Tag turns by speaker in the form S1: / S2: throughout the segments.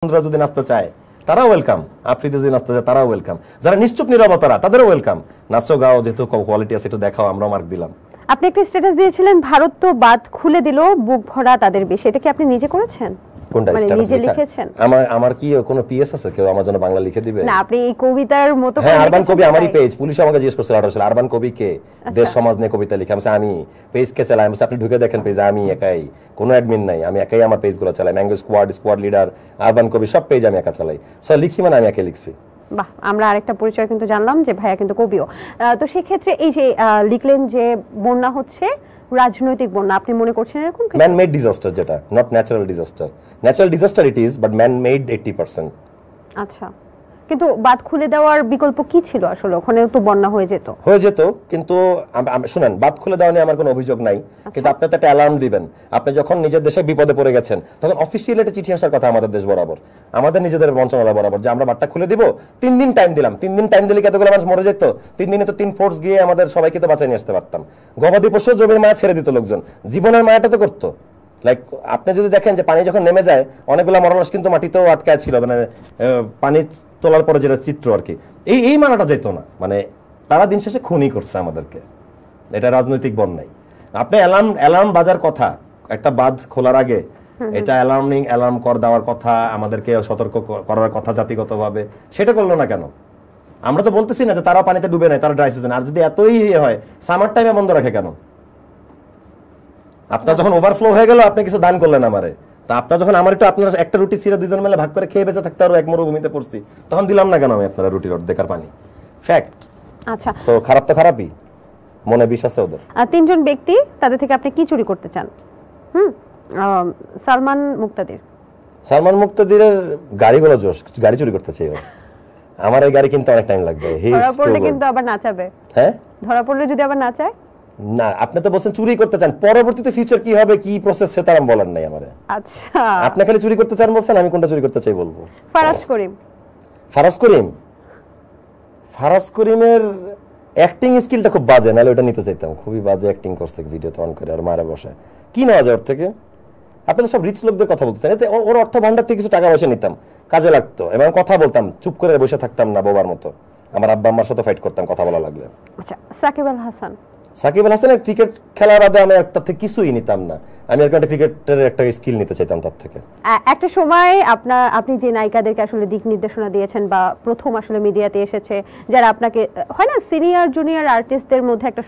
S1: বন্ধুরা যদি নাচতে চায় তারাও ওয়েলকাম, আফ্রিদি যদি নাচতে চায় তারাও ওয়েলকাম, যারা নিশ্চুপ নীরবতারা তাদেরও ওয়েলকাম। নাচো গাও, যেহেতু কোয়ালিটি আছে একটু দেখাও, আমরাও মার্ক দিলাম।
S2: আপনি একটা স্ট্যাটাস দিয়েছিলেন ভারত তো বাদ খুলে দিল, বুক ভরা তাদের বেশি, এটা কি আপনি নিজে করেছেন?
S1: কোনটা
S2: মানে
S1: স্ট্যাটাস
S2: নিজে লিখেছেন?
S1: আমার কি কোনো পিএস আছে কেউ আমার জন্য বাংলা লিখে দিবে?
S2: না, আপনি এই কবিতার মতো
S1: হ্যাঁ, আরবান কবি আমারই পেজ। পুলিশ আমাকে জিজ্ঞেস করছিল 18 সালে আরবান কবি কে, দেশ সমাজ নিয়ে কবিতা লিখে। আমি পেজ কে চালাই, আপনি ঢুকে দেখেন পেজ আমি একাই, কোনো অ্যাডমিন নাই, আমি একাই আমার পেজগুলো চালাই। ম্যাঙ্গো স্কোয়াড লিডার, আরবান কবি সব পেজ আমি একা চালাই। সো লিখি মানে আমি একা লিখছি।
S2: বাহ, আমরা আরেকটা পরিচয় কিন্তু জানলাম যে ভাইয়া কিন্তু কবিও। তো সেই ক্ষেত্রে এই যে লিখলেন যে বন্যা হচ্ছে রাজনৈতিক বন্যা, আপনি মনে করছেন এরকম কিছু?
S1: ম্যান মেড ডিজাস্টার, যেটা not natural disaster. Natural disaster it is, but man made 80%।
S2: আচ্ছা, কিন্তু বাদ খুলে দেওয়ার বিকল্প কি ছিল আসলে? ওখানেও তো বন্যা হয়ে যেত।
S1: কিন্তু শুনেন, বাদ খুলে দেওয়া নিয়ে আমার কোনো অভিযোগ নাই, কিন্তু আপনি তো একটা অ্যালার্ম দিবেন। আপনি যখন নিজের দেশে বিপদে পড়ে গেছেন তখন অফিসিয়ালি একটা চিঠি আসার কথা আমাদের দেশ বরাবর, আমাদের নিজেদের মন্ত্রণালয় বরাবর, যে আমরা বাদটা খুলে দিব। 3 দিন টাইম দিলাম। 3 দিন টাইম দিলে কতগুলো মানুষ মরে যেত? 3 দিনে তো 3 ফোর্স গিয়ে আমাদের সবাইকে তো বাঁচাই নিয়ে আসতে পারতাম। গবাদি পশু জমির মায়া ছেড়ে দিত লোকজন, জীবনের মায়াটা তো করতো। লাইক আপনি যদি দেখেন যে পানি যখন নেমে যায় অনেকগুলো মরলাশ কিন্তু মাটিতেও আটকায় ছিল, মানে পানি তোলার পরে যেটা চিত্র আর কি, এই মানাটা যেত না। মানে তারা দিন শেষে খুনই করছে আমাদেরকে, এটা রাজনৈতিক বন্যাই। আপনি অ্যালার্ম বাজার কথা একটা বাঁধ খোলার আগে, এটা অ্যালার্ম কর দেওয়ার কথা, আমাদেরকে সতর্ক করার কথা জাতিগতভাবে, সেটা করলো না কেন? আমরা তো বলতেছি না যে তারা পানিতে ডুবে নাই, তারা ড্রাই সিজন। আর যদি এতই হয় সামার টাইমে বন্ধ রাখে কেন? আপনার যখন ওভারফ্লো হয়ে গেল আপনি কিছু দান করলেন আমারে, তা আপনার যখন আমার একটু আপনার একটা রুটি ছিঁড়ে দুজন মিলে ভাগ করে খেয়ে বেঁচে থাকতে আরো এক মরুভূমিতে পড়ছি, তখন দিলাম না কেন আমি আপনারা রুটির অর্ধেকার পানি? ফ্যাক্ট।
S2: আচ্ছা,
S1: সো খারাপ তো খারাপই, মনে বিশ্বাস আছে ওদের।
S2: 3 জন ব্যক্তি, তাদের থেকে আপনি কি চুরি করতে চান? সালমান মুক্তাদিরের গাড়িগুলো জোশ, গাড়ি চুরি করতে চাই। আমার এই গাড়ি কিনতে অনেক টাইম লাগবে। ধরা পড়লে কিন্তু আবার নাচাবে।
S1: হ্যাঁ,
S2: ধরা পড়লে যদি আবার নাচায়
S1: না, আপনি তো বলছেন চুরি করতে চান, পরবর্তীতে ফিউচার কি হবে কি প্রসেস সেটা আমি বলার নাই আমারে।
S2: আচ্ছা,
S1: আপনি খালি চুরি করতে চান বলছেন, আমি কোনটা চুরি করতে চাই বলবো। ফারাজ করিমের অ্যাক্টিং স্কিলটা খুব বাজে, নাহলে ওটা নিতে চাইতাম। খুবই বাজে অ্যাক্টিং করছে ভিডিওতে অন করে আর মারা বসে। কি নেওয়া যায় ওর থেকে? আপনি তো সব রিচ লোকদের কথা বলতেছেন, এতে ওর অর্থ ভান্ডার থেকে কিছু টাকা পয়সা নিতাম, কাজে লাগতো, এবং কথা বলতাম, চুপ করে বসে থাকতাম না বোবার মতো। আমার আব্বা আম্মার সাথে ফাইট করতাম কথা বলা লাগলে।
S2: আচ্ছা, সাকিব আল
S1: হাসানের ক্রিকেট খেলার আগে আমি তার থেকে কিছুই নিতাম না, আমি একটা ক্রিকেটের একটা স্কিল নিতে চাইতাম তার থেকে।
S2: একটা সময় আপনি যে নায়িকাদেরকে আসলে দিক নির্দেশনা দিয়েছেন বা প্রথম আসলে মিডিয়াতে এসেছে, যারা আপনাকে হয় না সিনিয়র জুনিয়র আর্টিস্টদের মধ্যে একটা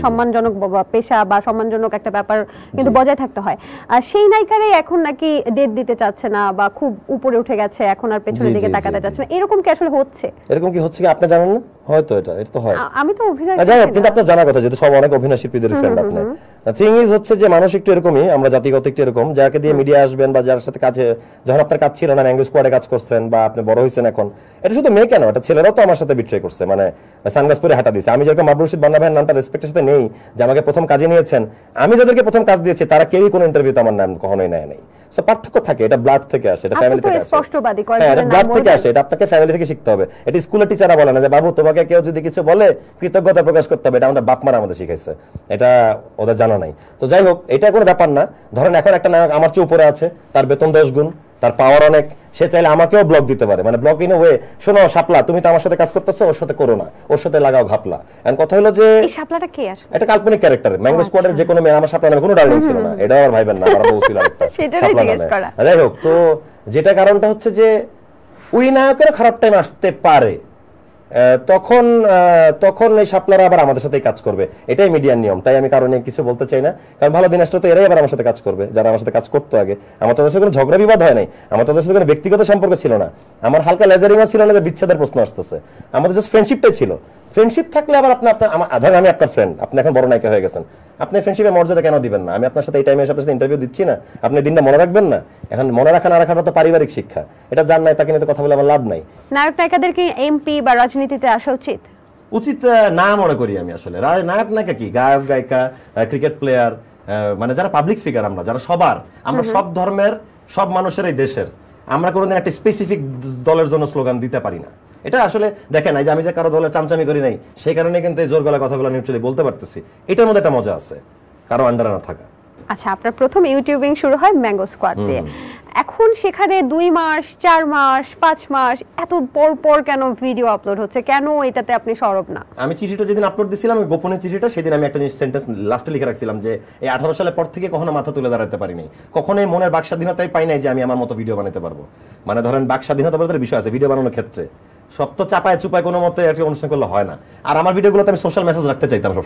S2: সম্মানজনক পেশা বা সম্মানজনক একটা ব্যাপার কিন্তু বজায় থাকতে হয়, আর সেই নায়িকারাই এখন নাকি ডেট দিতে চাচ্ছে না বা খুব উপরে উঠে গেছে, এখন আর পেছনের দিকে তাকাতে চাচ্ছে না। এরকম কি আসলে হচ্ছে?
S1: এরকম কি হচ্ছে কি আপনি জানেন না? হয়তো এটা তো হয়।
S2: আমি তো অভিনয়
S1: যাই হোক, কিন্তু আপনার জানা কথা, যেহেতু সব অনেক অভিনয় শিল্পীদের ফ্রেন্ড আপনি। থিং ইজ হচ্ছে যে মানুষ একটু এরকমই, আমরা জাতিগত একটু এরকম, যাকে দিয়ে মিডিয়া আসবেন বা যার সাথে কাজে, যখন আপনার কাজ ছিল না, ম্যাঙ্গো স্কোয়াডে কাজ করছেন বা আপনি বড় হয়েছেন এখন, এটা শুধু মেয়ে কেন, এটা ছেলেরাও তো আমার সাথে বিট্রে করছে, মানে সানগ্লাস পরে হাঁটা দিয়েছে। আমি যেরকম মাহবুব রশিদ বান্না ভাইয়ের নামটা রেসপেক্টের সাথে নেই, যে আমাকে প্রথম কাজে নিয়েছেন, আমি যাদেরকে প্রথম কাজ দিয়েছি তারা কেউই কোনো ইন্টারভিউতে আমার নাম কখনোই নেয় নাই। সো পার্থক্য থাকে, এটা ব্লাড থেকে আসে, এটা ফ্যামিলি থেকে আসে। হ্যাঁ, এটা ব্লাড থেকে আসে, এটা আপনাকে ফ্যামিলি থেকে শিখতে হবে। এটা স্কুলের টিচাররা বলে না যে বাবু তোমাকে কেউ যদি কিছু বলে কৃতজ্ঞতা প্রকাশ করতে হবে, এটা আমাদের বাপ মারা আমাদের শিখাইছে, এটা ওদের জানা নাই। তো যাই হোক, এটা কোনো ব্যাপার না। ধরেন এখন একটা নায়ক আমার চেয়ে উপরে আছে, তার বেতন 10 গুণ, তার পাওয়ার অনেক, সে চাইলে আমাকেও ব্লক দিতে পারে, মানে ব্লক ইন ওয়ে, শোনো শাপলা তুমি তো আমার সাথে কাজ করতেছো, ওর সাথে করো না, ওর সাথে লাগাও ঘাপলা। এখন কথা হলো যে
S2: এই শাপলাটা কে আসলে?
S1: এটা কাল্পনিক ক্যারেক্টার। ম্যাঙ্গো স্কোয়াডের যে কোনো মেয়ে, আমার শাপলা নামে কোনো ডার্লিং ছিল না, এটা আর ভাইবেন না, আমার বউ ছিল একটা শাপলা নামে। যাই হোক, তো যেটা কারণটা হচ্ছে যে ওই নায়কের খারাপ টাইম আসতে পারে, তখন এই শাপলারা আবার আমাদের সাথেই কাজ করবে, এটাই মিডিয়ার নিয়ম। তাই আমি কারণে কিছু বলতে চাই না, কারণ ভালো দিন আসলে তো এরাই আবার আমার সাথে কাজ করবে, যারা আমার সাথে কাজ করতো আগে। আমার তাদের সাথে কোনো ঝগড়া বিবাদ হয় নাই, আমার তাদের সাথে কোনো ব্যক্তিগত সম্পর্ক ছিল না, আমার হালকা লেজারিংও ছিল না যে বিচ্ছেদের প্রশ্ন আসতেছে, আমাদের জাস্ট ফ্রেন্ডশিপটাই ছিল। ফ্রেন্ডশিপ থাকলে আবার ধরেন আমি আপনার ফ্রেন্ড, আপনি এখন বড় নায়িকা হয়ে গেছেন, আপনি ফ্রেন্ডশিপের মর্যাদা কেন দিবেন না? আমি আপনার সাথে এই টাইমে এসে আপনার সাথে ইন্টারভিউ দিচ্ছি না, আপনি দিনটা মনে রাখবেন না? এখন মনে রাখা না রাখাটা তো পারিবারিক শিক্ষা, এটা জান নাই তাকে নিয়ে কথা বলে আমার লাভ নাই।
S2: নায়ক নায়িকাদেরকে এমপি বা রাজনীতিতে আসা উচিত
S1: না মনে করি আমি। আসলে নায়ক নায়িকা কি, গায়ক গায়িকা, ক্রিকেট প্লেয়ার, মানে যারা পাবলিক ফিগার, আমরা যারা আমরা সব ধর্মের সব মানুষের এই দেশের, আমরা কোনোদিন একটা স্পেসিফিক দলের জন্য স্লোগান দিতে পারি না। এটা আসলে দেখেন, এই যে আমি যে কারো দলে চামচামি করি নাই, সেই কারণে কিন্তু এই জোর গলায় কথাগুলো নিউট্রালি বলতে পারতেছি, এটার মধ্যে একটা মজা আছে, কারো আন্ডারে না থাকা।
S2: আচ্ছা, আপনার প্রথম ইউটিউবিং শুরু হয় ম্যাঙ্গো স্কোয়াড দিয়ে, এখন সেখানে 2 মাস 4 মাস 5 মাস এত পর পর কেন ভিডিও আপলোড হচ্ছে, কেন এটাতে আপনি সরব না?
S1: আমি চিঠিটা যেদিন আপলোড দিছিলাম, ওই গোপনীয় চিঠিটা, সেদিন আমি একটা সেন্টেন্স লাস্টে লিখে রাখছিলাম যে এই 18 সালের পর থেকে কখনো মাথা তুলে দাঁড়াতে পারিনি, কখনোই মনের বাক স্বাধীনতাই পাই নাই যে আমি আমার মতো ভিডিও বানাতে পারবো। মানে ধরেন বাক স্বাধীনতা বলতে বিষয় আছে ভিডিও বানানোর ক্ষেত্রে, সব তো চাপায় চুপায় কোনো মতে একটা অনুষ্ঠান করলে হয় না। আর আমার ভিডিওগুলোতে আমি সোশ্যাল মেসেজ রাখতে চাইতাম।